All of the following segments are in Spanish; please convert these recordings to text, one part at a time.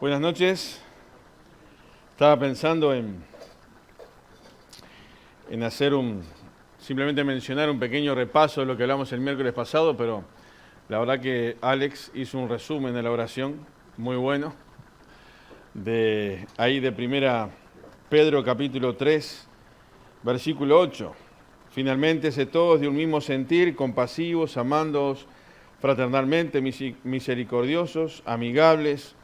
Buenas noches. Estaba pensando en hacer simplemente mencionar un pequeño repaso de lo que hablamos el miércoles pasado, pero la verdad que Alex hizo un resumen de la oración muy bueno, de primera Pedro capítulo 3, versículo 8. Finalmente, sed todos de un mismo sentir, compasivos, amándoos fraternalmente, misericordiosos, amigables,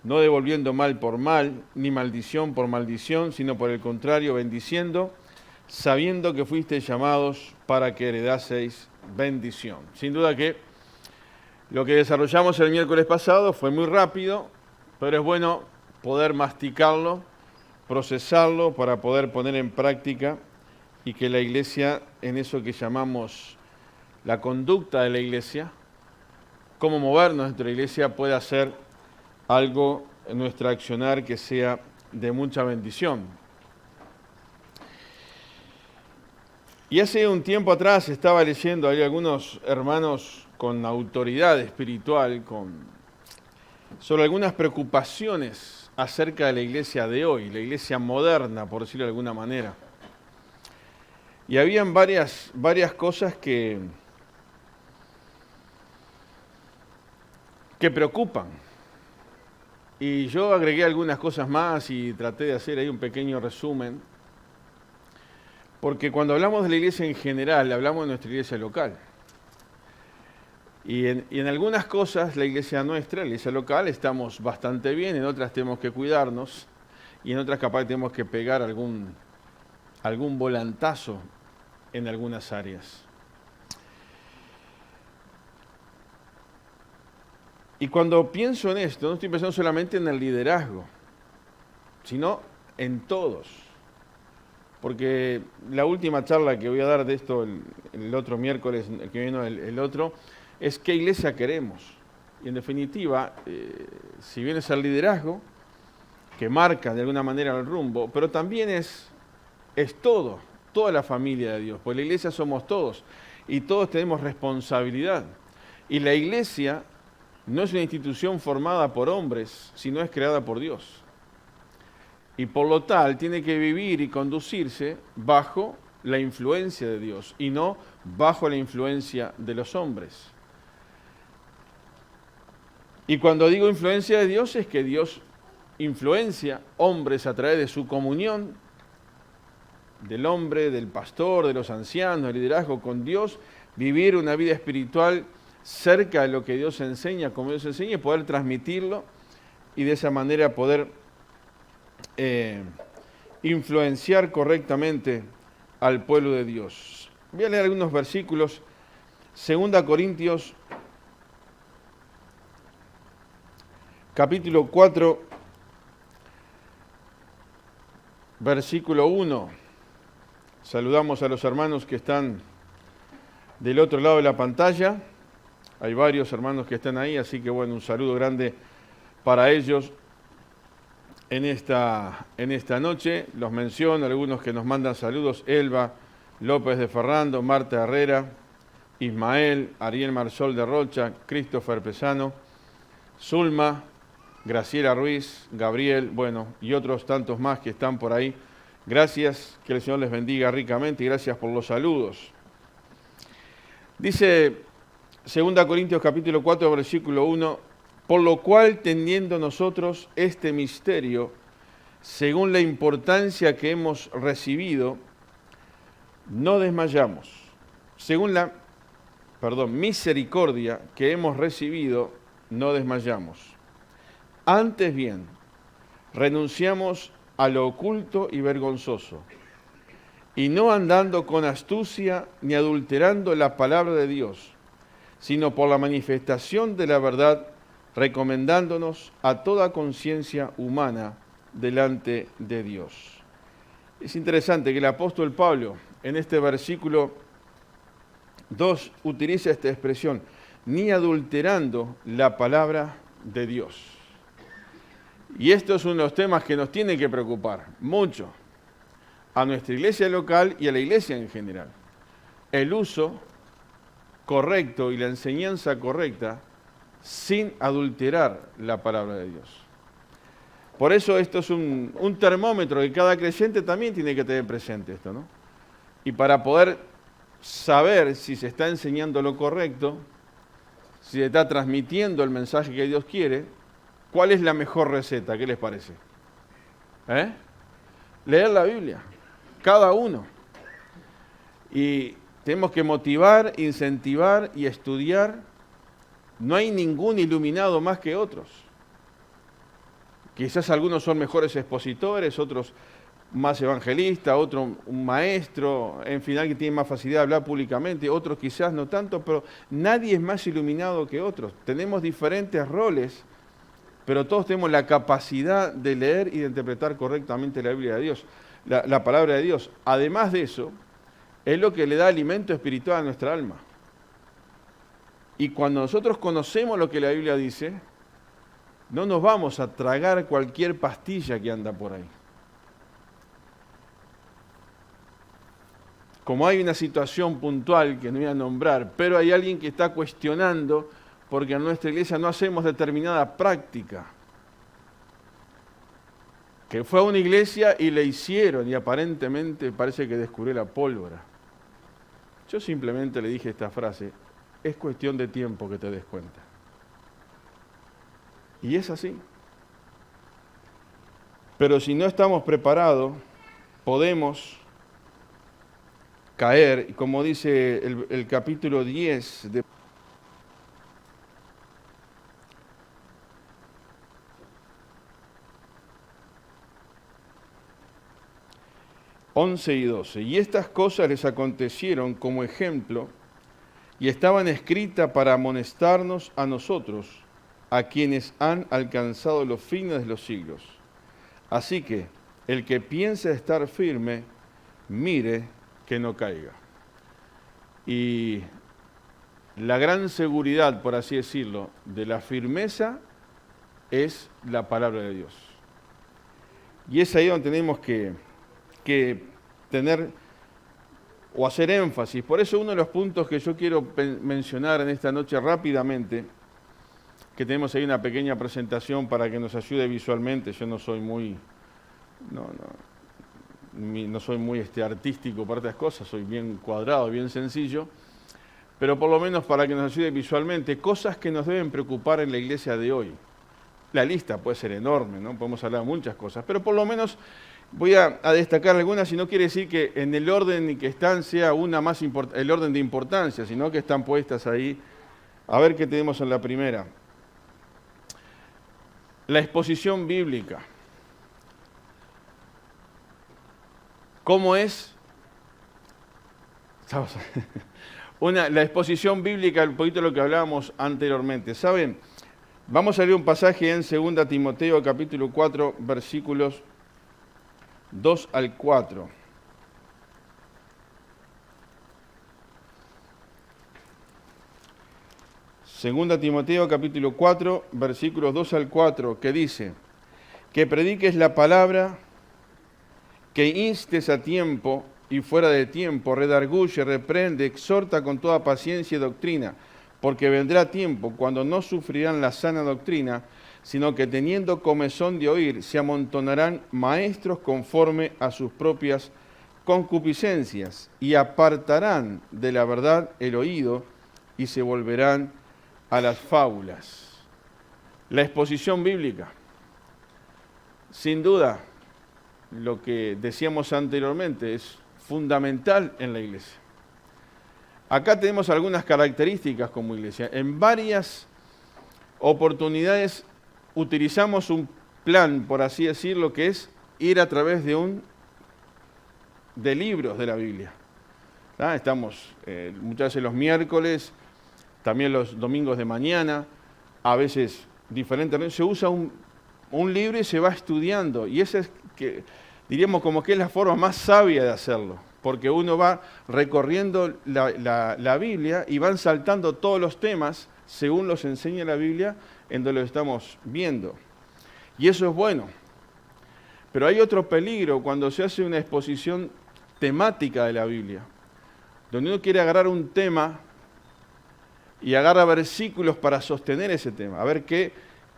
no devolviendo mal por mal, ni maldición por maldición, sino por el contrario, bendiciendo, sabiendo que fuisteis llamados para que heredaseis bendición. Sin duda que lo que desarrollamos el miércoles pasado fue muy rápido, pero es bueno poder masticarlo, procesarlo para poder poner en práctica y que la iglesia, en eso que llamamos la conducta de la iglesia, cómo movernos dentro de la iglesia, pueda ser algo en nuestro accionar que sea de mucha bendición. Y hace un tiempo atrás estaba leyendo, hay algunos hermanos con autoridad espiritual, sobre algunas preocupaciones acerca de la iglesia de hoy, la iglesia moderna, por decirlo de alguna manera. Y habían varias cosas que preocupan. Y yo agregué algunas cosas más y traté de hacer ahí un pequeño resumen, porque cuando hablamos de la iglesia en general, hablamos de nuestra iglesia local. Y en algunas cosas, la iglesia nuestra, la iglesia local, estamos bastante bien, en otras tenemos que cuidarnos, y en otras capaz tenemos que pegar algún volantazo en algunas áreas. Y cuando pienso en esto, no estoy pensando solamente en el liderazgo, sino en todos. Porque la última charla que voy a dar de esto el otro miércoles, el que vino el otro, es qué iglesia queremos. Y en definitiva, si bien es el liderazgo, que marca de alguna manera el rumbo, pero también es toda la familia de Dios. Pues la iglesia somos todos y todos tenemos responsabilidad. Y la iglesia no es una institución formada por hombres, sino es creada por Dios. Y por lo tal tiene que vivir y conducirse bajo la influencia de Dios y no bajo la influencia de los hombres. Y cuando digo influencia de Dios es que Dios influencia hombres a través de su comunión, del hombre, del pastor, de los ancianos, del liderazgo con Dios, vivir una vida espiritual cerca de lo que Dios enseña, como Dios enseña, y poder transmitirlo y de esa manera poder influenciar correctamente al pueblo de Dios. Voy a leer algunos versículos. 2 Corintios, capítulo 4, versículo 1. Saludamos a los hermanos que están del otro lado de la pantalla. Hay varios hermanos que están ahí, así que bueno, un saludo grande para ellos en esta noche. Los menciono, algunos que nos mandan saludos: Elba López de Ferrando, Marta Herrera, Ismael, Ariel Marsol de Rocha, Christopher Pesano, Zulma, Graciela Ruiz, Gabriel, bueno, y otros tantos más que están por ahí. Gracias, que el Señor les bendiga ricamente y gracias por los saludos. Dice 2 Corintios capítulo 4, versículo 1, por lo cual, teniendo nosotros este misterio, según la importancia que hemos recibido, no desmayamos. Según la misericordia que hemos recibido, no desmayamos. Antes bien, renunciamos a lo oculto y vergonzoso, y no andando con astucia ni adulterando la palabra de Dios, sino por la manifestación de la verdad, recomendándonos a toda conciencia humana delante de Dios. Es interesante que el apóstol Pablo en este versículo 2 utiliza esta expresión, ni adulterando la palabra de Dios. Y esto es uno de los temas que nos tiene que preocupar mucho a nuestra iglesia local y a la iglesia en general. El uso correcto y la enseñanza correcta sin adulterar la palabra de Dios. Por eso esto es un termómetro que cada creyente también tiene que tener presente esto, ¿no? Y para poder saber si se está enseñando lo correcto, si se está transmitiendo el mensaje que Dios quiere, ¿cuál es la mejor receta? ¿Qué les parece? Leer la Biblia, cada uno. Y tenemos que motivar, incentivar y estudiar. No hay ningún iluminado más que otros. Quizás algunos son mejores expositores, otros más evangelistas, otro un maestro, en fin, alguien tiene más facilidad de hablar públicamente, otros quizás no tanto, pero nadie es más iluminado que otros. Tenemos diferentes roles, pero todos tenemos la capacidad de leer y de interpretar correctamente la Biblia de Dios, la palabra de Dios. Además de eso, es lo que le da alimento espiritual a nuestra alma. Y cuando nosotros conocemos lo que la Biblia dice, no nos vamos a tragar cualquier pastilla que anda por ahí. Como hay una situación puntual que no voy a nombrar, pero hay alguien que está cuestionando porque en nuestra iglesia no hacemos determinada práctica. Que fue a una iglesia y le hicieron y aparentemente parece que descubrió la pólvora. Yo simplemente le dije esta frase, es cuestión de tiempo que te des cuenta. Y es así. Pero si no estamos preparados, podemos caer, y como dice el capítulo 10 de 11 y 12. Y estas cosas les acontecieron como ejemplo y estaban escritas para amonestarnos a nosotros, a quienes han alcanzado los fines de los siglos. Así que el que piense estar firme, mire que no caiga. Y la gran seguridad, por así decirlo, de la firmeza es la palabra de Dios. Y es ahí donde tenemos que tener o hacer énfasis. Por eso uno de los puntos que yo quiero mencionar en esta noche rápidamente, que tenemos ahí una pequeña presentación para que nos ayude visualmente. Yo no soy muy artístico para estas cosas, soy bien cuadrado, bien sencillo, pero por lo menos para que nos ayude visualmente, cosas que nos deben preocupar en la iglesia de hoy. La lista puede ser enorme, ¿no? Podemos hablar de muchas cosas, pero por lo menos voy a destacar algunas, y no quiere decir que en el orden en que están sea una más el orden de importancia, sino que están puestas ahí. A ver qué tenemos en la primera. La exposición bíblica. ¿Cómo es? La exposición bíblica, un poquito de lo que hablábamos anteriormente. ¿Saben? Vamos a leer un pasaje en 2 Timoteo, capítulo 4, versículos 2 al 4. Segunda Timoteo, capítulo 4, versículos 2 al 4, que dice, que prediques la palabra, que instes a tiempo y fuera de tiempo, redarguye, reprende, exhorta con toda paciencia y doctrina, porque vendrá tiempo cuando no sufrirán la sana doctrina, sino que teniendo comezón de oír, se amontonarán maestros conforme a sus propias concupiscencias, y apartarán de la verdad el oído, y se volverán a las fábulas. La exposición bíblica, sin duda, lo que decíamos anteriormente, es fundamental en la iglesia. Acá tenemos algunas características como iglesia. En varias oportunidades utilizamos un plan, por así decirlo, que es ir a través de libros de la Biblia. Estamos muchas veces los miércoles, también los domingos de mañana, a veces diferentes. Se usa un libro y se va estudiando. Y esa es, diríamos, como que es la forma más sabia de hacerlo. Porque uno va recorriendo la Biblia y van saltando todos los temas según los enseña la Biblia, en donde lo estamos viendo. Y eso es bueno. Pero hay otro peligro cuando se hace una exposición temática de la Biblia, donde uno quiere agarrar un tema y agarra versículos para sostener ese tema. A ver qué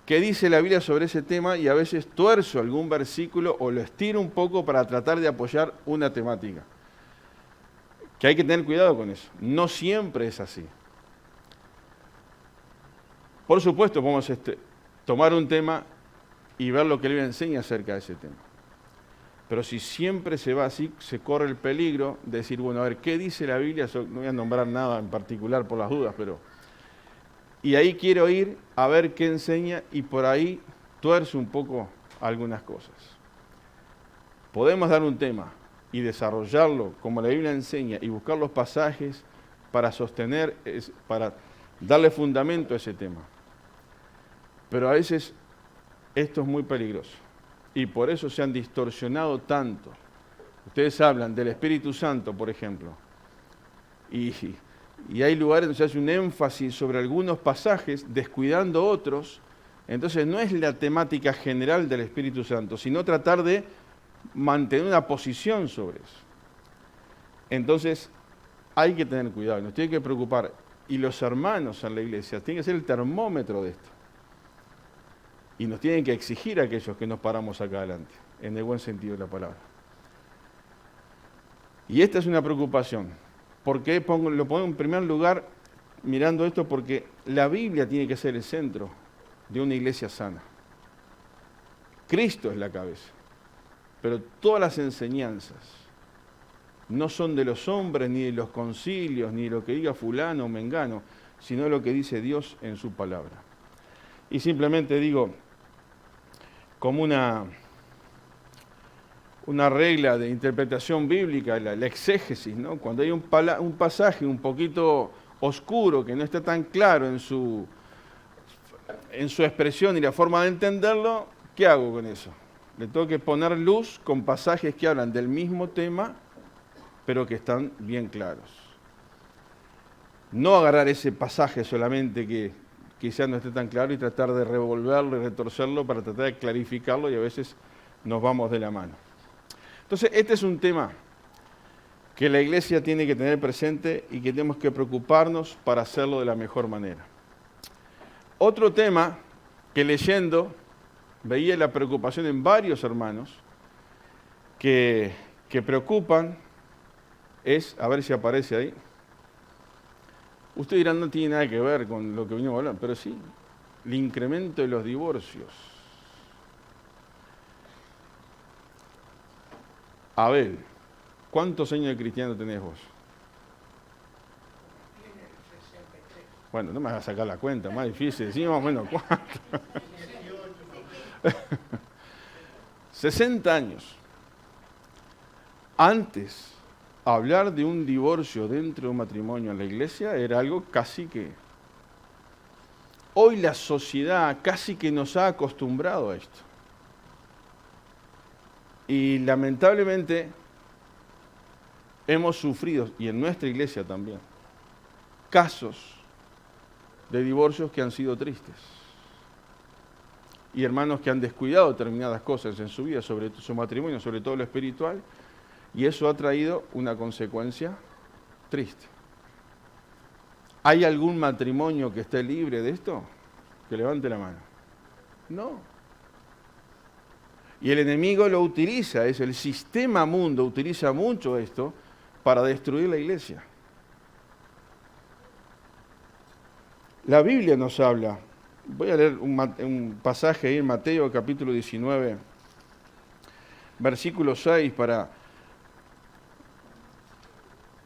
qué dice la Biblia sobre ese tema y a veces tuerzo algún versículo o lo estiro un poco para tratar de apoyar una temática. Que hay que tener cuidado con eso. No siempre es así. Por supuesto, podemos tomar un tema y ver lo que la Biblia enseña acerca de ese tema. Pero si siempre se va así, se corre el peligro de decir, bueno, a ver, ¿qué dice la Biblia? No voy a nombrar nada en particular por las dudas, pero... Y ahí quiero ir a ver qué enseña y por ahí tuerzo un poco algunas cosas. Podemos dar un tema y desarrollarlo como la Biblia enseña y buscar los pasajes para sostener, para darle fundamento a ese tema. Pero a veces esto es muy peligroso y por eso se han distorsionado tanto. Ustedes hablan del Espíritu Santo, por ejemplo, y hay lugares donde se hace un énfasis sobre algunos pasajes, descuidando otros. Entonces no es la temática general del Espíritu Santo, sino tratar de mantener una posición sobre eso. Entonces hay que tener cuidado, nos tiene que preocupar. Y los hermanos en la iglesia tienen que ser el termómetro de esto. Y nos tienen que exigir a aquellos que nos paramos acá adelante, en el buen sentido de la palabra. Y esta es una preocupación. ¿Por qué lo pongo en primer lugar mirando esto? Porque la Biblia tiene que ser el centro de una iglesia sana. Cristo es la cabeza. Pero todas las enseñanzas no son de los hombres, ni de los concilios, ni de lo que diga fulano o mengano, sino lo que dice Dios en su palabra. Y simplemente digo, como una regla de interpretación bíblica, la exégesis, ¿no? Cuando hay un pasaje un poquito oscuro, que no está tan claro en su expresión y la forma de entenderlo, ¿qué hago con eso? Le tengo que poner luz con pasajes que hablan del mismo tema, pero que están bien claros. No agarrar ese pasaje solamente que quizás no esté tan claro y tratar de revolverlo y retorcerlo para tratar de clarificarlo y a veces nos vamos de la mano. Entonces, este es un tema que la iglesia tiene que tener presente y que tenemos que preocuparnos para hacerlo de la mejor manera. Otro tema que leyendo veía la preocupación en varios hermanos que preocupan es, a ver si aparece ahí. Ustedes dirán, no tiene nada que ver con lo que venimos hablando, pero sí, el incremento de los divorcios. Abel, ¿cuántos años de cristiano tenés vos? Bueno, no me vas a sacar la cuenta, más difícil, sí, más o menos, ¿cuánto? 60 años. Antes, hablar de un divorcio dentro de un matrimonio en la iglesia era algo casi que... Hoy la sociedad casi que nos ha acostumbrado a esto. Y lamentablemente hemos sufrido, y en nuestra iglesia también, casos de divorcios que han sido tristes. Y hermanos que han descuidado determinadas cosas en su vida, sobre su matrimonio, sobre todo lo espiritual, y eso ha traído una consecuencia triste. ¿Hay algún matrimonio que esté libre de esto? Que levante la mano. No. Y el enemigo lo utiliza, el sistema mundo utiliza mucho esto para destruir la iglesia. La Biblia nos habla, voy a leer un pasaje ahí en Mateo capítulo 19, versículo 6,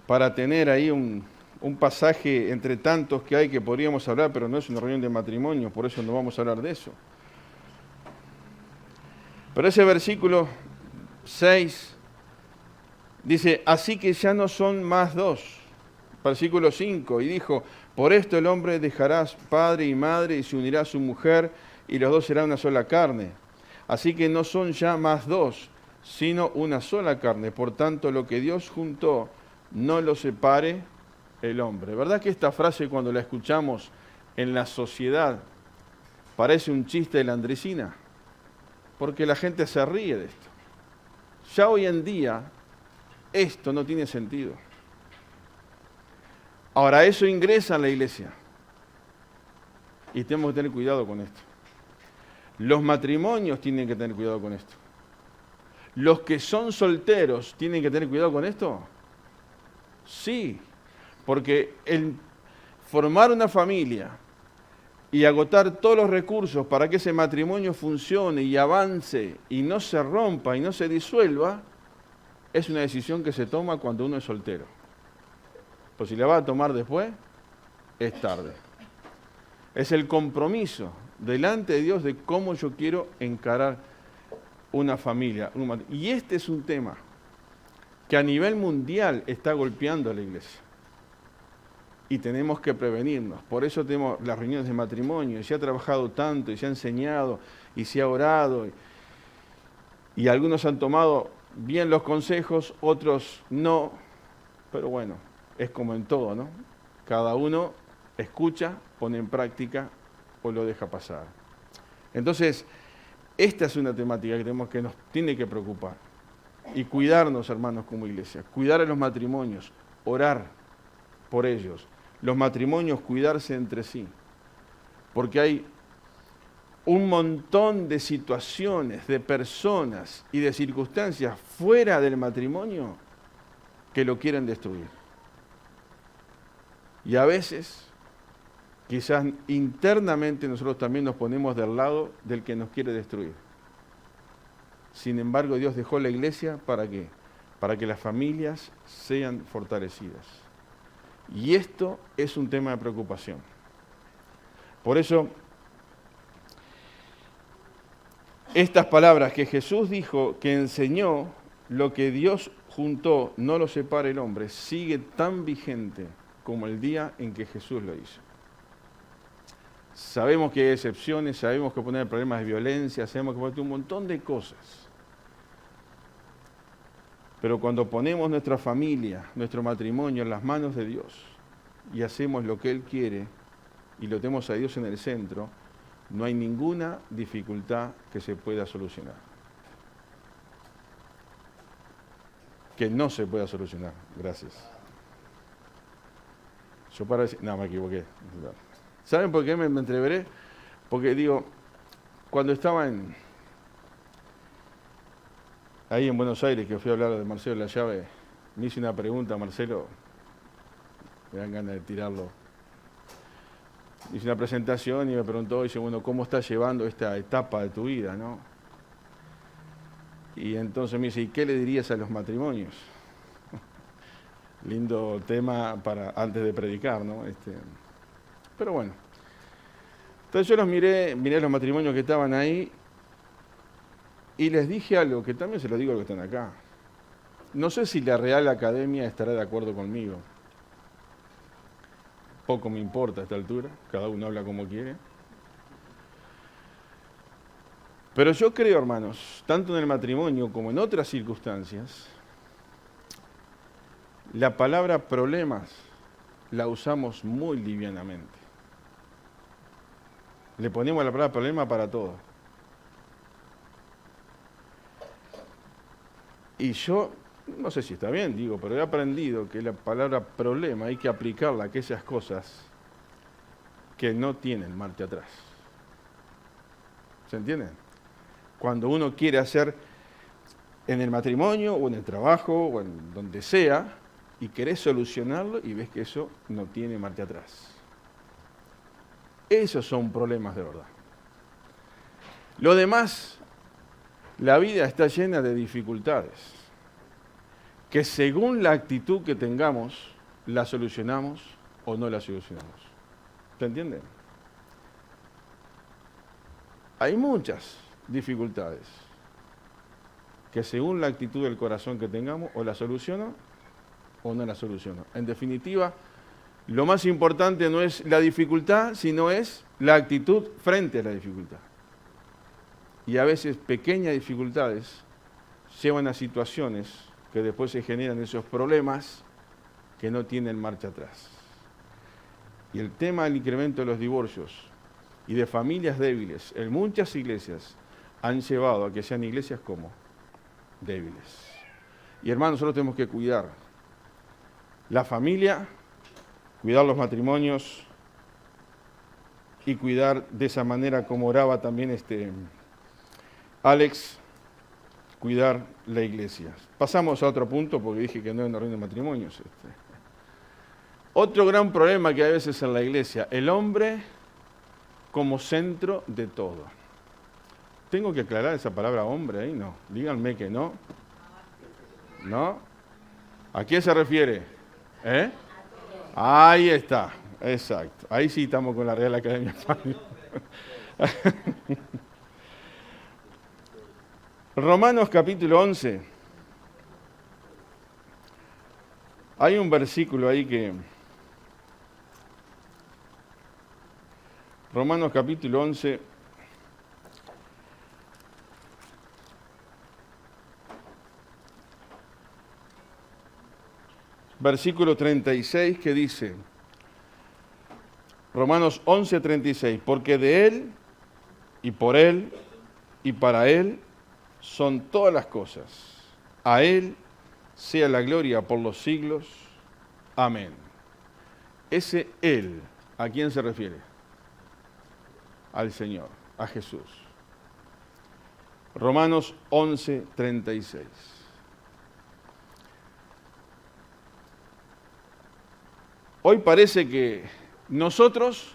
para tener ahí un pasaje entre tantos que hay que podríamos hablar, pero no es una reunión de matrimonio, por eso no vamos a hablar de eso. Pero ese versículo 6 dice, así que ya no son más dos. Versículo 5, y dijo, por esto el hombre dejará padre y madre y se unirá a su mujer y los dos serán una sola carne. Así que no son ya más dos, sino una sola carne. Por tanto, lo que Dios juntó, no lo separe el hombre. ¿Verdad que esta frase cuando la escuchamos en la sociedad parece un chiste de la Andresina? Porque la gente se ríe de esto. Ya hoy en día esto no tiene sentido. Ahora eso ingresa en la iglesia y tenemos que tener cuidado con esto. Los matrimonios tienen que tener cuidado con esto. Los que son solteros tienen que tener cuidado con esto. Sí, porque el formar una familia y agotar todos los recursos para que ese matrimonio funcione y avance y no se rompa y no se disuelva, es una decisión que se toma cuando uno es soltero. Pues si la va a tomar después, es tarde. Es el compromiso delante de Dios de cómo yo quiero encarar una familia. Y este es un tema que a nivel mundial está golpeando a la iglesia. Y tenemos que prevenirnos. Por eso tenemos las reuniones de matrimonio. Y se ha trabajado tanto, y se ha enseñado, y se ha orado. Y algunos han tomado bien los consejos, otros no. Pero bueno, es como en todo, ¿no? Cada uno escucha, pone en práctica o lo deja pasar. Entonces, esta es una temática que nos tiene que preocupar. Y cuidarnos, hermanos, como iglesia. Cuidar a los matrimonios, orar por ellos. Los matrimonios, cuidarse entre sí. Porque hay un montón de situaciones, de personas y de circunstancias fuera del matrimonio que lo quieren destruir. Y a veces, quizás internamente nosotros también nos ponemos del lado del que nos quiere destruir. Sin embargo, Dios dejó la iglesia ¿para qué? Para que las familias sean fortalecidas. Y esto es un tema de preocupación. Por eso, estas palabras que Jesús dijo, que enseñó, lo que Dios juntó, no lo separa el hombre, sigue tan vigente como el día en que Jesús lo hizo. Sabemos que hay excepciones, sabemos que poner problemas de violencia, sabemos que poner un montón de cosas. Pero cuando ponemos nuestra familia, nuestro matrimonio en las manos de Dios y hacemos lo que Él quiere y lo tenemos a Dios en el centro, no hay ninguna dificultad que se pueda solucionar. Que no se pueda solucionar. Gracias. Yo para decir... No, me equivoqué. ¿Saben por qué me entreveré? Porque digo, cuando estaba ahí en Buenos Aires, que fui a hablar de Marcelo La Llave, me hice una pregunta a Marcelo, me dan ganas de tirarlo. Hice una presentación y me preguntó, dice, bueno, ¿cómo estás llevando esta etapa de tu vida, no? Y entonces me dice, ¿y qué le dirías a los matrimonios? Lindo tema para antes de predicar, ¿no? Pero bueno. Entonces yo los miré a los matrimonios que estaban ahí y les dije algo que también se lo digo a los que están acá. No sé si la Real Academia estará de acuerdo conmigo. Poco me importa a esta altura, cada uno habla como quiere. Pero yo creo, hermanos, tanto en el matrimonio como en otras circunstancias, la palabra problemas la usamos muy livianamente. Le ponemos la palabra problema para todo. Y yo, no sé si está bien, digo, pero he aprendido que la palabra problema hay que aplicarla a aquellas cosas que no tienen marcha atrás. ¿Se entiende? Cuando uno quiere hacer en el matrimonio o en el trabajo o en donde sea y querés solucionarlo y ves que eso no tiene marcha atrás. Esos son problemas de verdad. Lo demás, la vida está llena de dificultades que según la actitud que tengamos, la solucionamos o no la solucionamos. ¿Se entiende? Hay muchas dificultades que según la actitud del corazón que tengamos, o la soluciono o no la soluciono. En definitiva, lo más importante no es la dificultad, sino es la actitud frente a la dificultad. Y a veces pequeñas dificultades llevan a situaciones que después se generan esos problemas que no tienen marcha atrás. Y el tema del incremento de los divorcios y de familias débiles en muchas iglesias han llevado a que sean iglesias como débiles. Y hermanos, nosotros tenemos que cuidar la familia, cuidar los matrimonios y cuidar de esa manera como oraba también Alex, cuidar la iglesia. Pasamos a otro punto porque dije que no era una reunión de matrimonios. Otro gran problema que hay a veces en la iglesia, el hombre como centro de todo. ¿Tengo que aclarar esa palabra hombre ahí? No. Díganme que no. ¿No? ¿A quién se refiere? Ahí está. Exacto. Ahí sí estamos con la Real Academia Española. Romanos capítulo 11. Hay un versículo ahí que... Romanos capítulo 11. Versículo 36 que dice, Romanos 11, 36, porque de Él y por Él y para Él son todas las cosas. A Él sea la gloria por los siglos. Amén. Ese Él, ¿a quién se refiere? Al Señor, a Jesús. Romanos 11, 36. Hoy parece que nosotros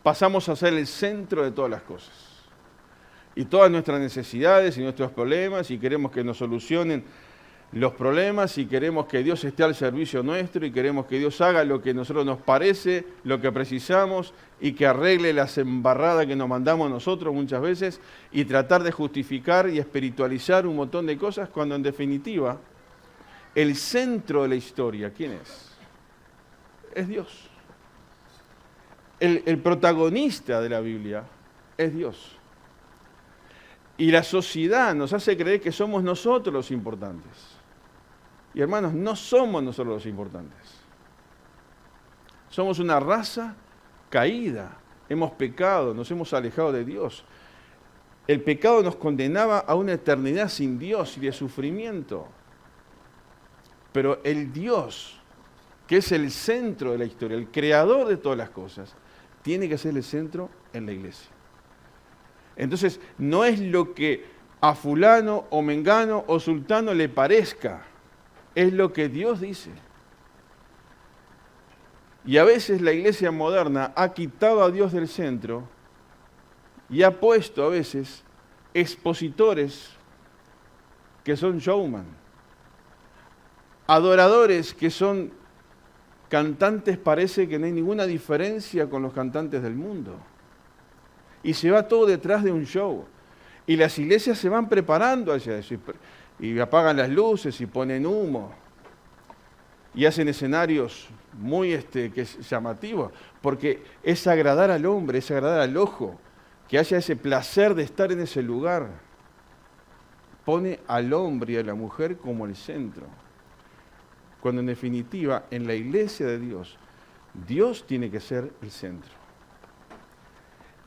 pasamos a ser el centro de todas las cosas. Y todas nuestras necesidades y nuestros problemas, y queremos que nos solucionen los problemas, y queremos que Dios esté al servicio nuestro, y queremos que Dios haga lo que a nosotros nos parece, lo que precisamos, y que arregle las embarradas que nos mandamos nosotros muchas veces, y tratar de justificar y espiritualizar un montón de cosas, cuando en definitiva, el centro de la historia, ¿quién es? Es Dios. El protagonista de la Biblia es Dios. Y la sociedad nos hace creer que somos nosotros los importantes. Y hermanos, no somos nosotros los importantes. Somos una raza caída. Hemos pecado, nos hemos alejado de Dios. El pecado nos condenaba a una eternidad sin Dios y de sufrimiento. Pero el Dios, que es el centro de la historia, el creador de todas las cosas, tiene que ser el centro en la iglesia. Entonces, no es lo que a fulano o mengano o sultano le parezca, es lo que Dios dice. Y a veces la iglesia moderna ha quitado a Dios del centro y ha puesto a veces expositores que son showman, adoradores que son cantantes, parece que no hay ninguna diferencia con los cantantes del mundo. Y se va todo detrás de un show. Y las iglesias se van preparando hacia eso. Y apagan las luces y ponen humo. Y hacen escenarios muy llamativos. Porque es agradar al hombre, es agradar al ojo. Que haya ese placer de estar en ese lugar. Pone al hombre y a la mujer como el centro. Cuando en definitiva, en la iglesia de Dios, Dios tiene que ser el centro.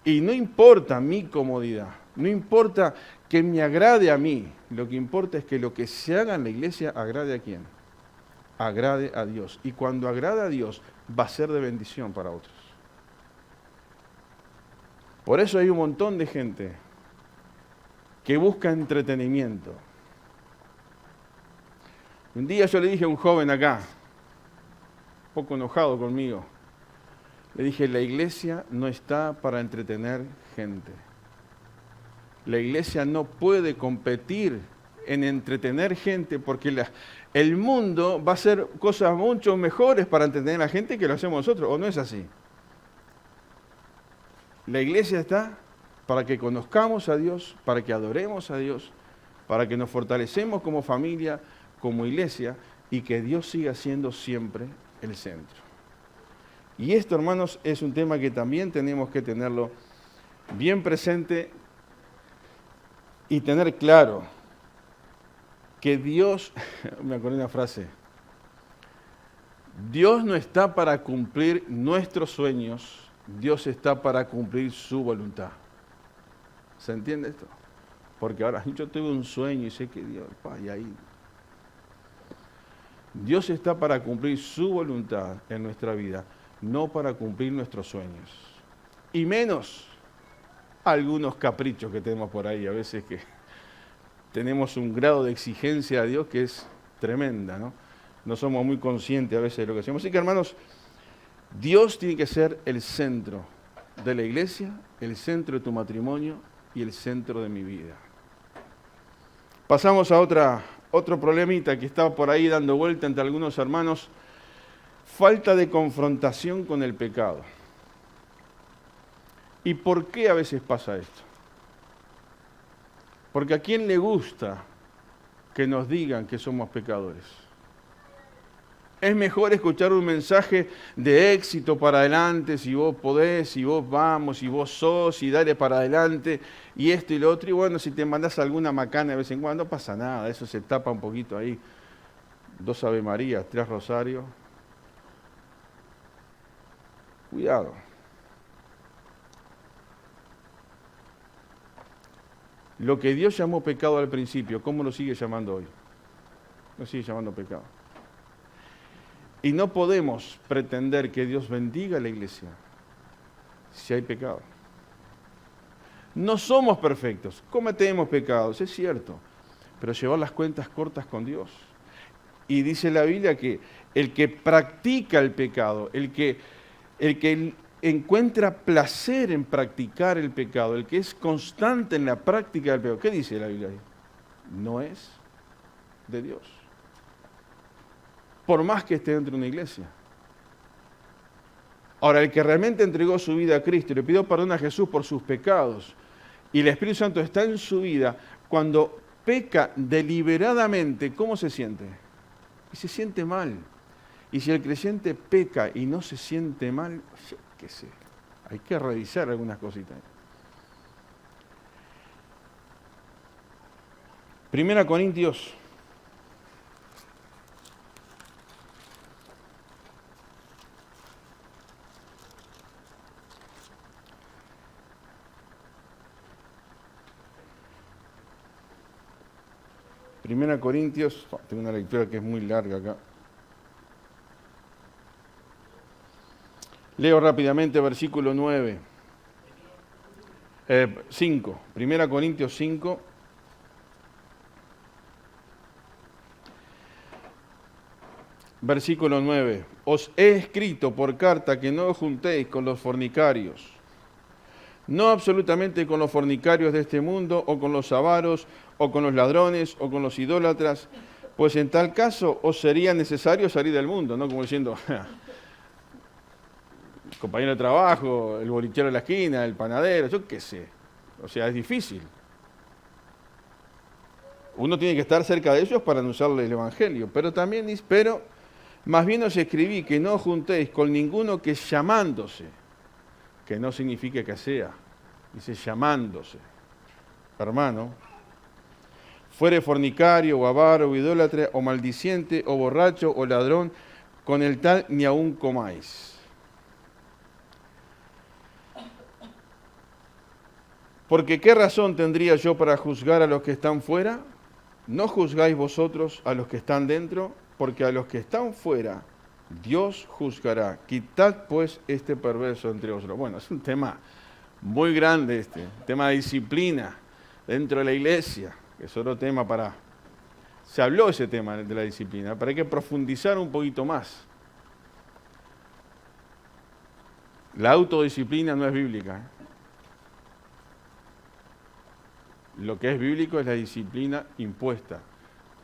Y no importa mi comodidad, no importa que me agrade a mí, lo que importa es que lo que se haga en la iglesia agrade a quién, agrade a Dios. Y cuando agrada a Dios, va a ser de bendición para otros. Por eso hay un montón de gente que busca entretenimiento. Un día yo le dije a un joven acá, un poco enojado conmigo, le dije, la iglesia no está para entretener gente. La iglesia no puede competir en entretener gente porque el mundo va a hacer cosas mucho mejores para entretener a la gente que lo hacemos nosotros, ¿o no es así? La iglesia está para que conozcamos a Dios, para que adoremos a Dios, para que nos fortalecemos como familia, como iglesia, y que Dios siga siendo siempre el centro. Y esto, hermanos, es un tema que también tenemos que tenerlo bien presente y tener claro que Dios, me acordé de una frase, Dios no está para cumplir nuestros sueños, Dios está para cumplir su voluntad. ¿Se entiende esto? Porque ahora yo tuve un sueño y sé que Dios, y ahí. Dios está para cumplir su voluntad en nuestra vida, no para cumplir nuestros sueños. y menos algunos caprichos que tenemos por ahí, a veces que tenemos un grado de exigencia a Dios que es tremenda, ¿no? No somos muy conscientes a veces de lo que hacemos. Así que, hermanos, Dios tiene que ser el centro de la iglesia, el centro de tu matrimonio y el centro de mi vida. Pasamos a otro problemita que estaba por ahí dando vuelta entre algunos hermanos. Falta de confrontación con el pecado. ¿Y por qué a veces pasa esto? Porque ¿a quién le gusta que nos digan que somos pecadores? Es mejor escuchar un mensaje de éxito para adelante, si vos podés, si vos vamos, si vos sos, y dale para adelante, y esto y lo otro. Y bueno, si te mandás alguna macana de vez en cuando, no pasa nada, eso se tapa un poquito ahí. 2 Ave Marías, 3 Rosarios. Cuidado. Lo que Dios llamó pecado al principio, ¿cómo lo sigue llamando hoy? Lo sigue llamando pecado. Y no podemos pretender que Dios bendiga a la iglesia si hay pecado. No somos perfectos, cometemos pecados, es cierto, pero llevar las cuentas cortas con Dios. Y dice la Biblia que el que practica el pecado, el que encuentra placer en practicar el pecado, el que es constante en la práctica del pecado, ¿qué dice la Biblia ahí? No es de Dios. Por más que esté dentro de una iglesia. Ahora, el que realmente entregó su vida a Cristo y le pidió perdón a Jesús por sus pecados, y el Espíritu Santo está en su vida, cuando peca deliberadamente, ¿cómo se siente? Y se siente mal. Y si el creyente peca y no se siente mal, yo qué sé, hay que revisar algunas cositas. 1 Corintios 1 Corintios, tengo una lectura que es muy larga acá. Leo rápidamente versículo 9. 5. 1 Corintios 5. Versículo 9. Os he escrito por carta que no os juntéis con los fornicarios. No absolutamente con los fornicarios de este mundo, o con los avaros, o con los ladrones, o con los idólatras, pues en tal caso os sería necesario salir del mundo, ¿no? Como diciendo, el compañero de trabajo, el bolichero de la esquina, el panadero, yo qué sé. O sea, es difícil. Uno tiene que estar cerca de ellos para anunciarles el Evangelio, pero también dice, pero más bien os escribí que no os juntéis con ninguno que llamándose, que no significa que sea, dice llamándose, hermano, fuere fornicario, o avaro, o idólatra, o maldiciente, o borracho, o ladrón, con el tal ni aun comáis. Porque ¿qué razón tendría yo para juzgar a los que están fuera? ¿No juzgáis vosotros a los que están dentro? Porque a los que están fuera Dios juzgará. Quitad pues este perverso entre vosotros. Bueno, es un tema muy grande tema de disciplina dentro de la iglesia, que es otro tema se habló ese tema de la disciplina, pero hay que profundizar un poquito más. La autodisciplina no es bíblica. Lo que es bíblico es la disciplina impuesta,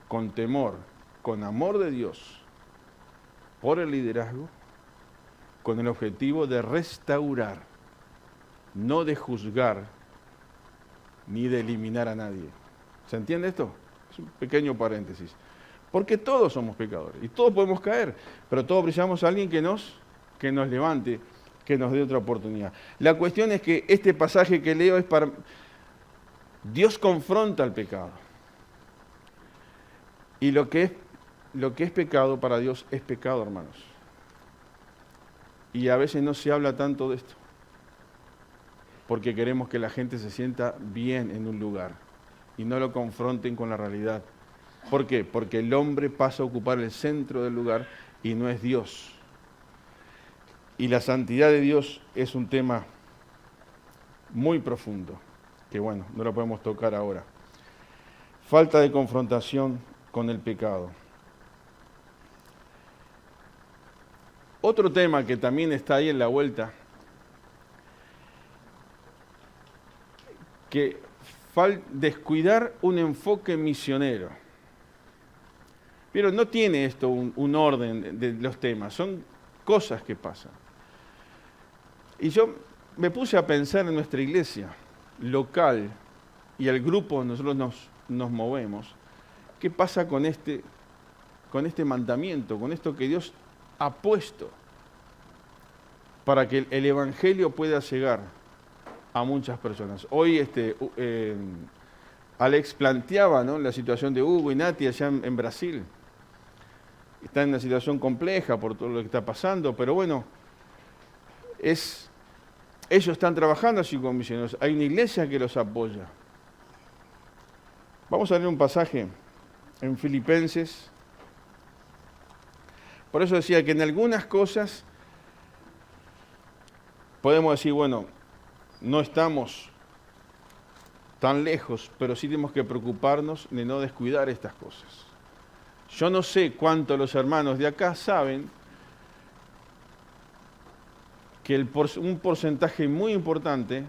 con temor, con amor de Dios, por el liderazgo, con el objetivo de restaurar, no de juzgar, ni de eliminar a nadie. ¿Se entiende esto? Es un pequeño paréntesis. Porque todos somos pecadores y todos podemos caer, pero todos precisamos a alguien que nos levante, que nos dé otra oportunidad. La cuestión es que este pasaje que leo es para... Dios confronta el pecado. Y lo que es pecado para Dios es pecado, hermanos. Y a veces no se habla tanto de esto, porque queremos que la gente se sienta bien en un lugar y no lo confronten con la realidad. ¿Por qué? Porque el hombre pasa a ocupar el centro del lugar y no es Dios. Y la santidad de Dios es un tema muy profundo, que bueno, no lo podemos tocar ahora. Falta de confrontación con el pecado. Otro tema que también está ahí en la vuelta, que descuidar un enfoque misionero. Pero no tiene esto un orden de los temas, son cosas que pasan. Y yo me puse a pensar en nuestra iglesia local y el grupo donde nosotros nos movemos. ¿Qué pasa con este mandamiento, con esto que Dios ha puesto para que el Evangelio pueda llegar a muchas personas? Hoy Alex planteaba, ¿no?, la situación de Hugo y Nati allá en Brasil. Está en una situación compleja por todo lo que está pasando, pero bueno, ellos están trabajando así con misioneros. Hay una iglesia que los apoya. Vamos a leer un pasaje en Filipenses. Por eso decía que en algunas cosas podemos decir, bueno, no estamos tan lejos, pero sí tenemos que preocuparnos de no descuidar estas cosas. Yo no sé cuánto los hermanos de acá saben que un porcentaje muy importante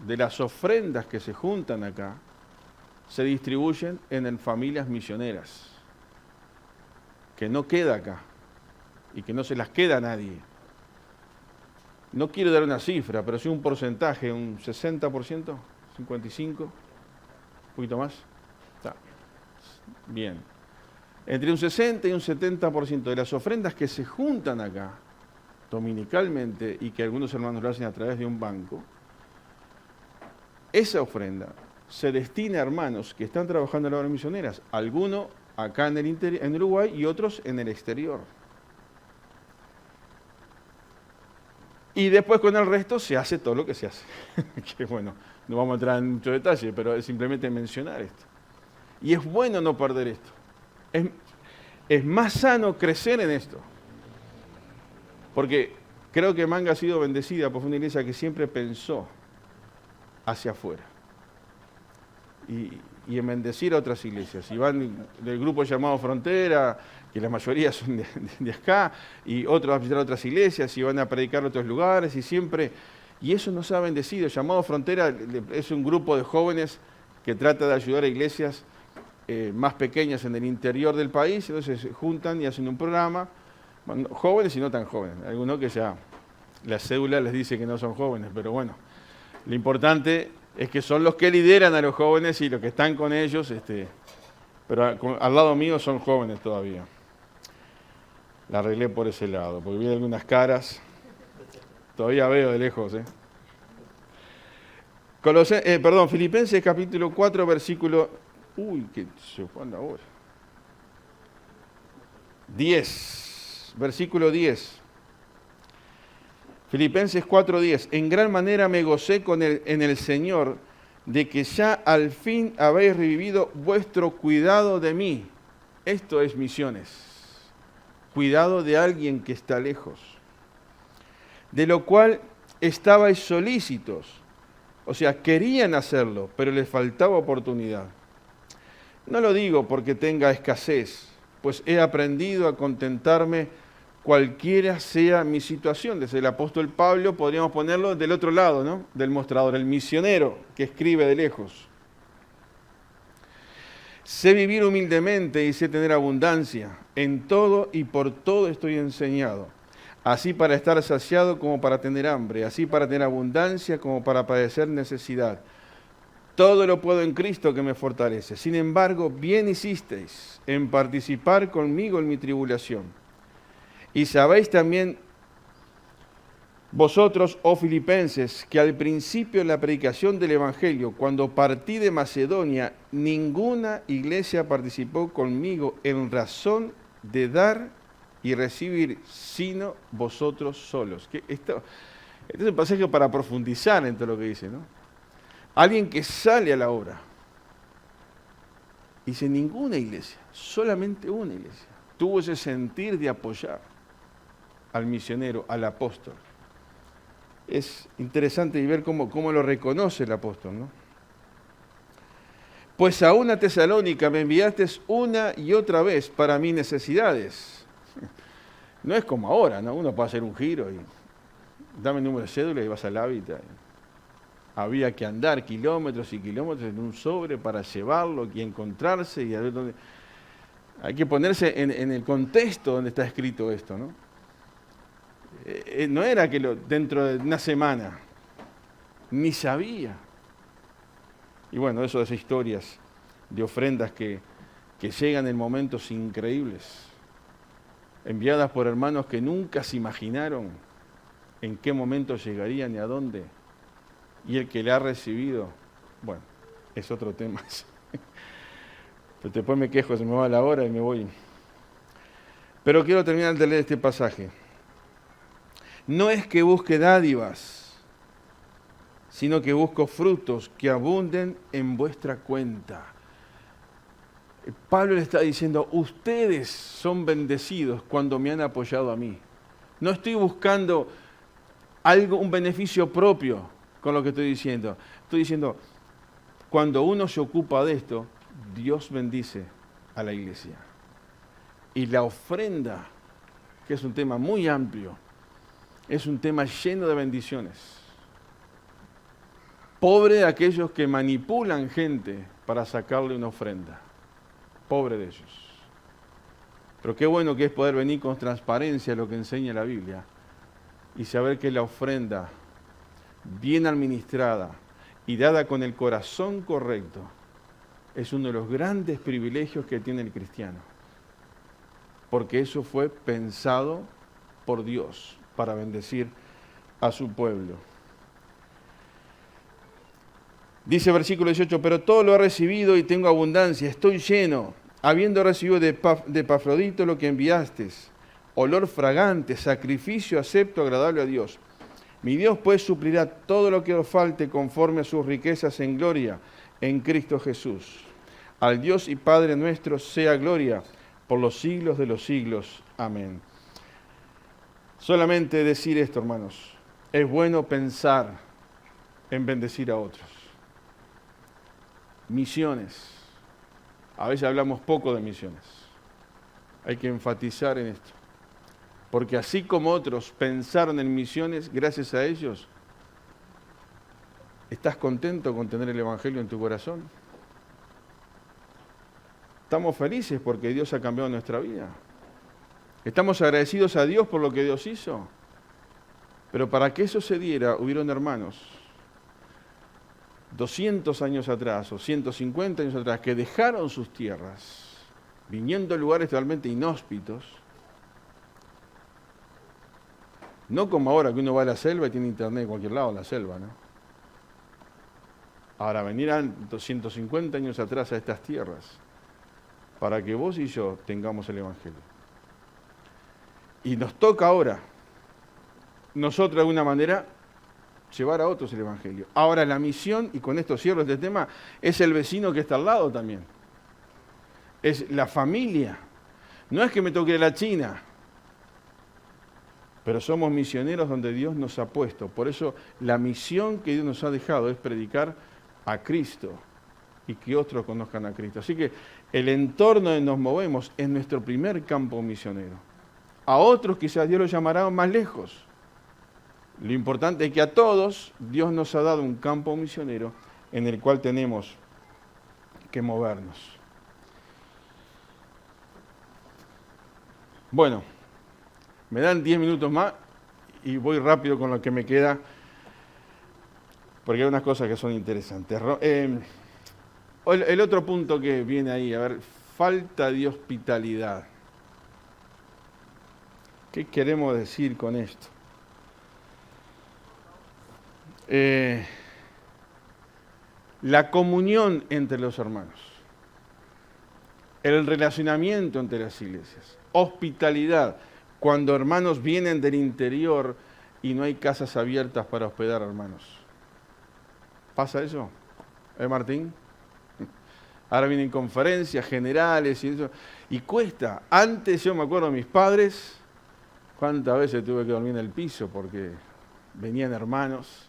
de las ofrendas que se juntan acá se distribuyen en familias misioneras, que no queda acá y que no se las queda a nadie. No quiero dar una cifra, pero sí un porcentaje, un 60%, 55%, un poquito más. Está bien. Entre un 60 y un 70% de las ofrendas que se juntan acá, dominicalmente, y que algunos hermanos lo hacen a través de un banco, esa ofrenda se destina a hermanos que están trabajando en las obras misioneras, algunos acá en Uruguay y otros en el exterior. Y después con el resto se hace todo lo que se hace. Que bueno, no vamos a entrar en mucho detalle, pero es simplemente mencionar esto. Y es bueno no perder esto. Es más sano crecer en esto. Porque creo que Manga ha sido bendecida por una iglesia que siempre pensó hacia afuera. Y en bendecir a otras iglesias. Y van del grupo llamado Frontera, que la mayoría son de acá, y otros a visitar otras iglesias, y van a predicar a otros lugares, y siempre... Y eso nos ha bendecido. Llamado Frontera es un grupo de jóvenes que trata de ayudar a iglesias más pequeñas en el interior del país, entonces se juntan y hacen un programa, bueno, jóvenes y no tan jóvenes, algunos que ya la cédula les dice que no son jóvenes, pero bueno, lo importante es que son los que lideran a los jóvenes y los que están con ellos, pero al lado mío son jóvenes todavía. La arreglé por ese lado, porque vi algunas caras, todavía veo de lejos. Filipenses capítulo 4, versículo... Uy, que se fue ahora. 10, versículo 10. Filipenses 4:10. En gran manera me gocé en el Señor de que ya al fin habéis revivido vuestro cuidado de mí. Esto es misiones. Cuidado de alguien que está lejos. De lo cual estabais solícitos. O sea, querían hacerlo, pero les faltaba oportunidad. No lo digo porque tenga escasez, pues he aprendido a contentarme cualquiera sea mi situación. Desde el apóstol Pablo podríamos ponerlo del otro lado, ¿no?, del mostrador, el misionero que escribe de lejos. Sé vivir humildemente y sé tener abundancia. En todo y por todo estoy enseñado. Así para estar saciado como para tener hambre, así para tener abundancia como para padecer necesidad. Todo lo puedo en Cristo que me fortalece. Sin embargo, bien hicisteis en participar conmigo en mi tribulación. Y sabéis también vosotros, oh filipenses, que al principio de la predicación del Evangelio, cuando partí de Macedonia, ninguna iglesia participó conmigo en razón de dar y recibir, sino vosotros solos. Esto es un pasaje para profundizar en todo lo que dice, ¿no? Alguien que sale a la obra. Dice, ninguna iglesia, solamente una iglesia, tuvo ese sentir de apoyar al misionero, al apóstol. Es interesante y ver cómo lo reconoce el apóstol, ¿no? Pues a una Tesalónica me enviaste una y otra vez para mis necesidades. No es como ahora, ¿no? Uno puede hacer un giro y dame el número de cédula y vas al hábitat. Había que andar kilómetros y kilómetros en un sobre para llevarlo y encontrarse y a ver dónde. Hay que ponerse en el contexto donde está escrito esto, ¿no? No era que dentro de una semana, ni sabía. Y bueno, eso de historias de ofrendas que llegan en momentos increíbles, enviadas por hermanos que nunca se imaginaron en qué momento llegarían y a dónde. Y el que le ha recibido, bueno, es otro tema. Pero después me quejo, se me va la hora y me voy. Pero quiero terminar de leer este pasaje. No es que busque dádivas, sino que busco frutos que abunden en vuestra cuenta. Pablo le está diciendo, ustedes son bendecidos cuando me han apoyado a mí. No estoy buscando un beneficio propio con lo que estoy diciendo. Estoy diciendo, cuando uno se ocupa de esto, Dios bendice a la iglesia. Y la ofrenda, que es un tema muy amplio, es un tema lleno de bendiciones. Pobre de aquellos que manipulan gente para sacarle una ofrenda. Pobre de ellos. Pero qué bueno que es poder venir con transparencia a lo que enseña la Biblia y saber que la ofrenda bien administrada y dada con el corazón correcto es uno de los grandes privilegios que tiene el cristiano. Porque eso fue pensado por Dios para bendecir a su pueblo. Dice versículo 18, pero todo lo he recibido y tengo abundancia, estoy lleno, habiendo recibido de Epafrodito lo que enviaste, olor fragante, sacrificio acepto, agradable a Dios. Mi Dios pues suplirá todo lo que os falte conforme a sus riquezas en gloria en Cristo Jesús. Al Dios y Padre nuestro sea gloria por los siglos de los siglos. Amén. Solamente decir esto, hermanos, es bueno pensar en bendecir a otros. Misiones. A veces hablamos poco de misiones. Hay que enfatizar en esto. Porque así como otros pensaron en misiones, gracias a ellos, ¿estás contento con tener el Evangelio en tu corazón? Estamos felices porque Dios ha cambiado nuestra vida. Estamos agradecidos a Dios por lo que Dios hizo. Pero para que eso se diera, hubieron hermanos 200 años atrás o 150 años atrás que dejaron sus tierras, viniendo a lugares totalmente inhóspitos. No como ahora que uno va a la selva y tiene internet en cualquier lado en la selva, ¿no? Ahora, venir a 250 años atrás a estas tierras para que vos y yo tengamos el Evangelio. Y nos toca ahora, nosotros de alguna manera, llevar a otros el Evangelio. Ahora la misión, y con esto cierro este tema, es el vecino que está al lado también. Es la familia. No es que me toque la China, pero somos misioneros donde Dios nos ha puesto. Por eso la misión que Dios nos ha dejado es predicar a Cristo y que otros conozcan a Cristo. Así que el entorno donde nos movemos es nuestro primer campo misionero. A otros quizás Dios los llamará más lejos. Lo importante es que a todos Dios nos ha dado un campo misionero en el cual tenemos que movernos. Bueno, me dan 10 minutos más y voy rápido con lo que me queda, porque hay unas cosas que son interesantes. El otro punto que viene ahí, a ver, falta de hospitalidad. ¿Qué queremos decir con esto? La comunión entre los hermanos, el relacionamiento entre las iglesias, hospitalidad, cuando hermanos vienen del interior y no hay casas abiertas para hospedar hermanos. ¿Pasa eso? Martín? Ahora vienen conferencias generales y eso, y cuesta. Antes yo me acuerdo de mis padres, cuántas veces tuve que dormir en el piso porque venían hermanos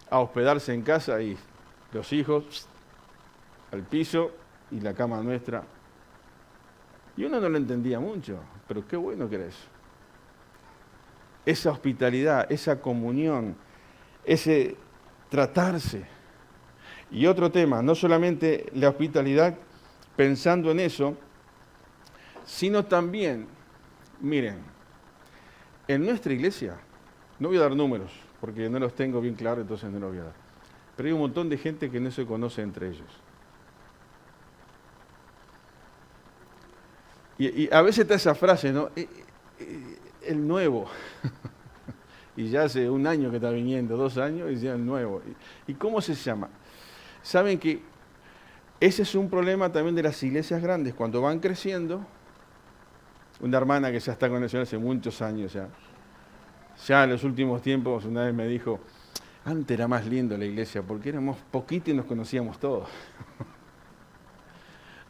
a hospedarse en casa y los hijos al piso y la cama nuestra. Y uno no lo entendía mucho, pero qué bueno que era eso. Esa hospitalidad, esa comunión, ese tratarse. Y otro tema, no solamente la hospitalidad pensando en eso, sino también, miren, en nuestra iglesia, no voy a dar números, porque no los tengo bien claros, entonces no los voy a dar, pero hay un montón de gente que no se conoce entre ellos. Y a veces está esa frase, ¿no? El nuevo. Y ya hace 1 año que está viniendo, 2 años, y ya el nuevo. ¿Y cómo se llama? Saben que ese es un problema también de las iglesias grandes. Cuando van creciendo, una hermana que ya está con el Señor hace muchos años ya en los últimos tiempos, una vez me dijo, antes era más lindo la iglesia, porque éramos poquitos y nos conocíamos todos.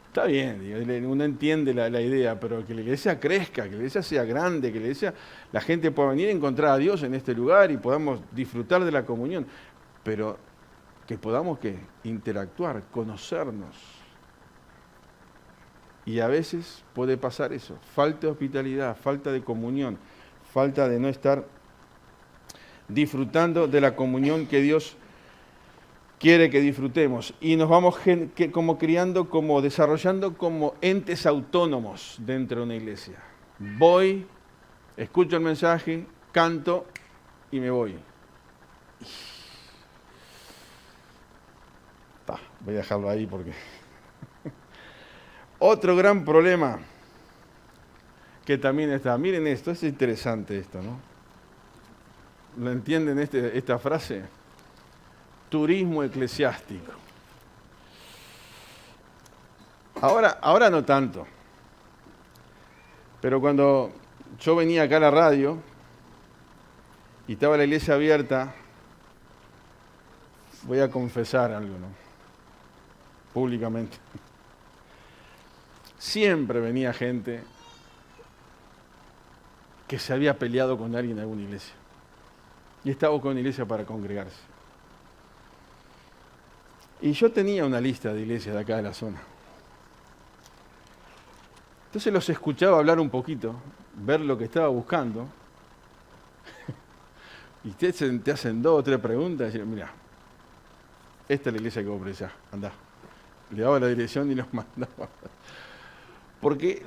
Está bien, digo, uno entiende la idea, pero que la iglesia crezca, que la iglesia sea grande, que la gente pueda venir a encontrar a Dios en este lugar y podamos disfrutar de la comunión, pero que podamos interactuar, conocernos. Y a veces puede pasar eso, falta de hospitalidad, falta de comunión, falta de no estar disfrutando de la comunión que Dios quiere que disfrutemos, y nos vamos como criando, como desarrollando como entes autónomos dentro de una iglesia. Voy, escucho el mensaje, canto y me voy. Voy a dejarlo ahí porque... Otro gran problema que también está, miren esto, es interesante esto, ¿no? ¿Lo entienden esta frase? Turismo eclesiástico. Ahora no tanto. Pero cuando yo venía acá a la radio y estaba la iglesia abierta, voy a confesar algo, ¿no? Públicamente. Siempre venía gente que se había peleado con alguien en alguna iglesia. Y estaba con una iglesia para congregarse. Y yo tenía una lista de iglesias de acá de la zona. Entonces los escuchaba hablar un poquito, ver lo que estaba buscando. Y te hacen 2 o 3 preguntas y dicen, mira, esta es la iglesia que vos precisás, andá. Le daba la dirección y los mandaba. Porque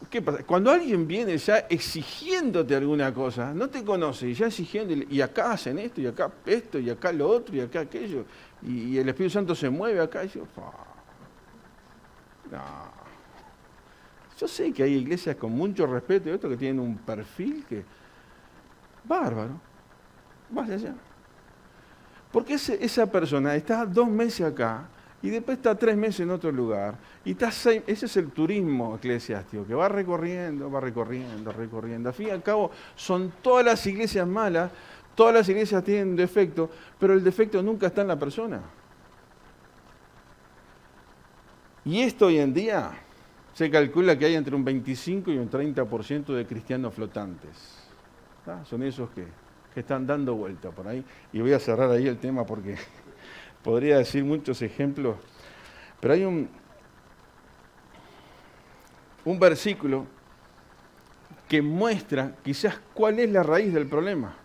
¿qué pasa? Cuando alguien viene ya exigiéndote alguna cosa, no te conoce, y ya exigiendo, y acá hacen esto, y acá esto, y acá lo otro, y acá aquello, y el Espíritu Santo se mueve acá, y yo, no. Yo sé que hay iglesias con mucho respeto y otros que tienen un perfil que, bárbaro, vaya allá. Porque esa persona está 2 meses acá, y después está 3 meses en otro lugar, y está 6, ese es el turismo eclesiástico, que va recorriendo. Al fin y al cabo, son todas las iglesias malas, todas las iglesias tienen defecto, pero el defecto nunca está en la persona. Y esto hoy en día se calcula que hay entre un 25 y un 30% de cristianos flotantes. ¿Tá? Son esos que están dando vuelta por ahí. Y voy a cerrar ahí el tema porque podría decir muchos ejemplos, pero hay un versículo que muestra quizás cuál es la raíz del problema.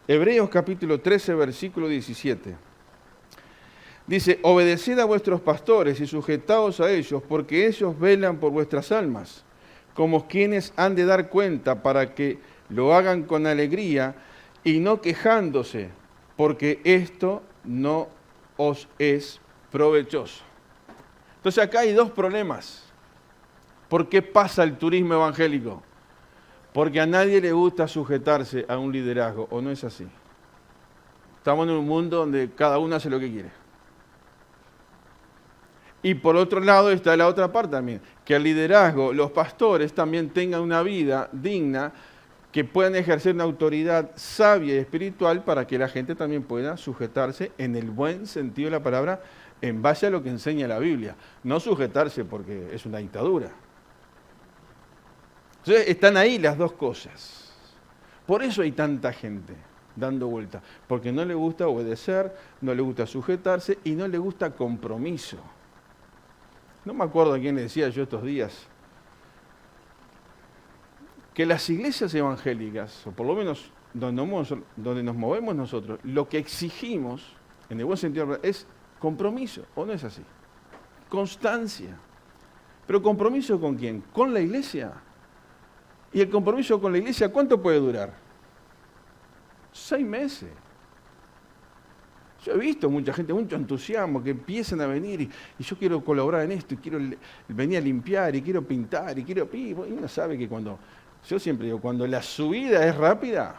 Hebreos capítulo 13, versículo 17. Dice, obedeced a vuestros pastores y sujetaos a ellos, porque ellos velan por vuestras almas, como quienes han de dar cuenta, para que lo hagan con alegría y no quejándose, porque esto no os es provechoso. Entonces acá hay 2 problemas. ¿Por qué pasa el turismo evangélico? Porque a nadie le gusta sujetarse a un liderazgo, ¿o no es así? Estamos en un mundo donde cada uno hace lo que quiere. Y por otro lado está la otra parte también, que el liderazgo, los pastores también tengan una vida digna, que puedan ejercer una autoridad sabia y espiritual para que la gente también pueda sujetarse en el buen sentido de la palabra, en base a lo que enseña la Biblia. No sujetarse porque es una dictadura. Entonces están ahí las dos cosas. Por eso hay tanta gente dando vuelta, porque no le gusta obedecer, no le gusta sujetarse y no le gusta compromiso. No me acuerdo a quién le decía yo estos días, que las iglesias evangélicas, o por lo menos donde nos movemos nosotros, lo que exigimos, en el buen sentido, es compromiso, ¿o no es así? Constancia. ¿Pero compromiso con quién? Con la iglesia. ¿Y el compromiso con la iglesia cuánto puede durar? 6 meses. Yo he visto mucha gente, mucho entusiasmo, que empiezan a venir y yo quiero colaborar en esto, y quiero venir a limpiar, y quiero pintar, y uno sabe que yo siempre digo, cuando la subida es rápida,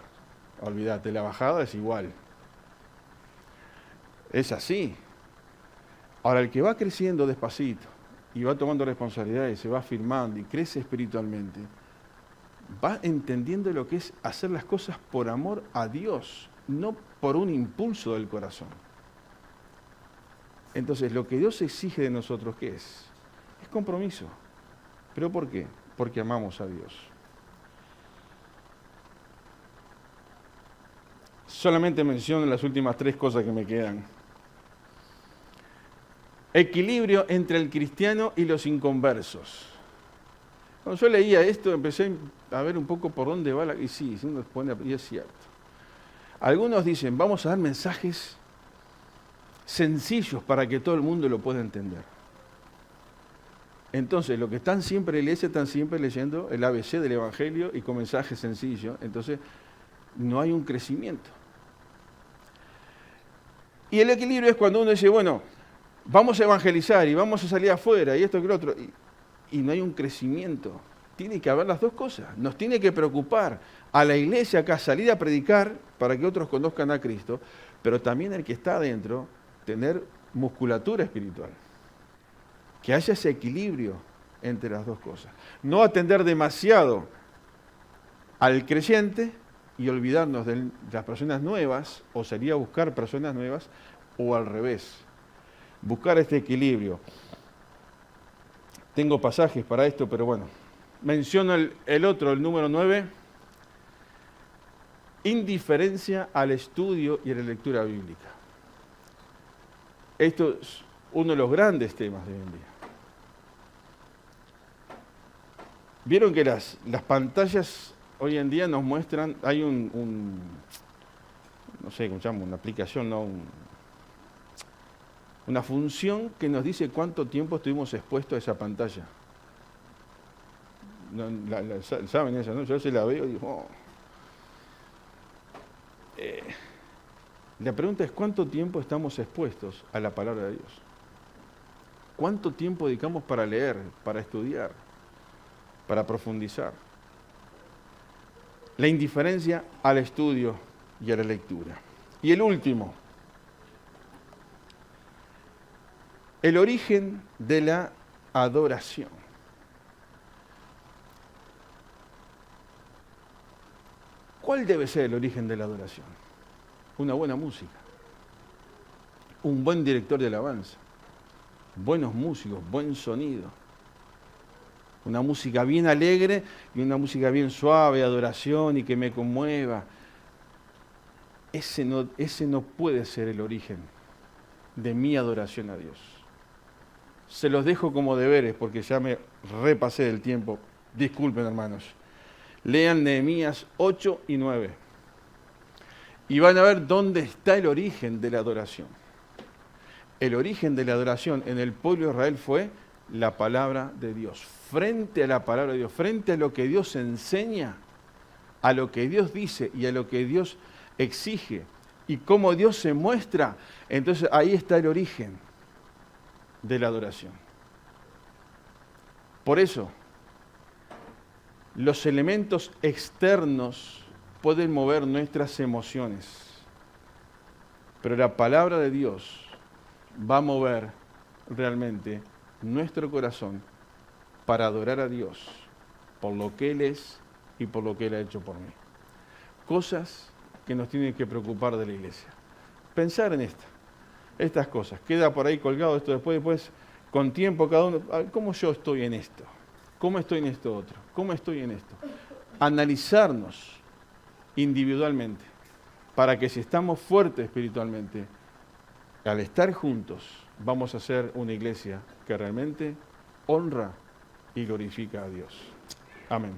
olvídate, la bajada es igual. Es así. Ahora, el que va creciendo despacito y va tomando responsabilidades, se va afirmando y crece espiritualmente, va entendiendo lo que es hacer las cosas por amor a Dios, no por un impulso del corazón. Entonces, lo que Dios exige de nosotros, ¿qué es? Es compromiso. ¿Pero por qué? Porque amamos a Dios. Solamente menciono las últimas 3 cosas que me quedan. Equilibrio entre el cristiano y los inconversos. Cuando yo leía esto, empecé a ver un poco por dónde va y sí, uno pone, y es cierto. Algunos dicen, vamos a dar mensajes sencillos para que todo el mundo lo pueda entender. Entonces, los que están siempre en la iglesia están siempre leyendo el ABC del Evangelio y con mensajes sencillos. Entonces, no hay un crecimiento. Y el equilibrio es cuando uno dice, bueno, vamos a evangelizar y vamos a salir afuera y esto y lo otro, y no hay un crecimiento. Tiene que haber las dos cosas. Nos tiene que preocupar a la iglesia acá salir a predicar para que otros conozcan a Cristo, pero también el que está adentro tener musculatura espiritual. Que haya ese equilibrio entre las dos cosas. No atender demasiado al creyente y olvidarnos de las personas nuevas, o sería buscar personas nuevas, o al revés. Buscar este equilibrio. Tengo pasajes para esto, pero bueno. Menciono el otro, el número 9. Indiferencia al estudio y a la lectura bíblica. Esto es uno de los grandes temas de hoy en día. Vieron que las pantallas hoy en día nos muestran, hay no sé cómo se llama, una aplicación, no, una función que nos dice cuánto tiempo estuvimos expuestos a esa pantalla. ¿Saben esa, no? Yo se la veo y digo, oh. La pregunta es, ¿cuánto tiempo estamos expuestos a la palabra de Dios? ¿Cuánto tiempo dedicamos para leer, para estudiar, para profundizar? La indiferencia al estudio y a la lectura. Y el último, el origen de la adoración. ¿Cuál debe ser el origen de la adoración? Una buena música, un buen director de alabanza, buenos músicos, buen sonido, una música bien alegre y una música bien suave, adoración y que me conmueva. Ese no puede ser el origen de mi adoración a Dios. Se los dejo como deberes porque ya me repasé del tiempo. Disculpen, hermanos. Lean Nehemías 8 y 9. Y van a ver dónde está el origen de la adoración. El origen de la adoración en el pueblo de Israel fue la palabra de Dios. Frente a la palabra de Dios, frente a lo que Dios enseña, a lo que Dios dice y a lo que Dios exige y cómo Dios se muestra, entonces ahí está el origen de la adoración. Por eso, los elementos externos pueden mover nuestras emociones, pero la palabra de Dios va a mover realmente nuestro corazón para adorar a Dios por lo que Él es y por lo que Él ha hecho por mí. Cosas que nos tienen que preocupar de la iglesia. Pensar en estas cosas. Queda por ahí colgado esto después, con tiempo cada uno. ¿Cómo yo estoy en esto? ¿Cómo estoy en esto otro? ¿Cómo estoy en esto? Analizarnos individualmente para que si estamos fuertes espiritualmente, al estar juntos, vamos a ser una iglesia que realmente honra y glorifica a Dios. Amén.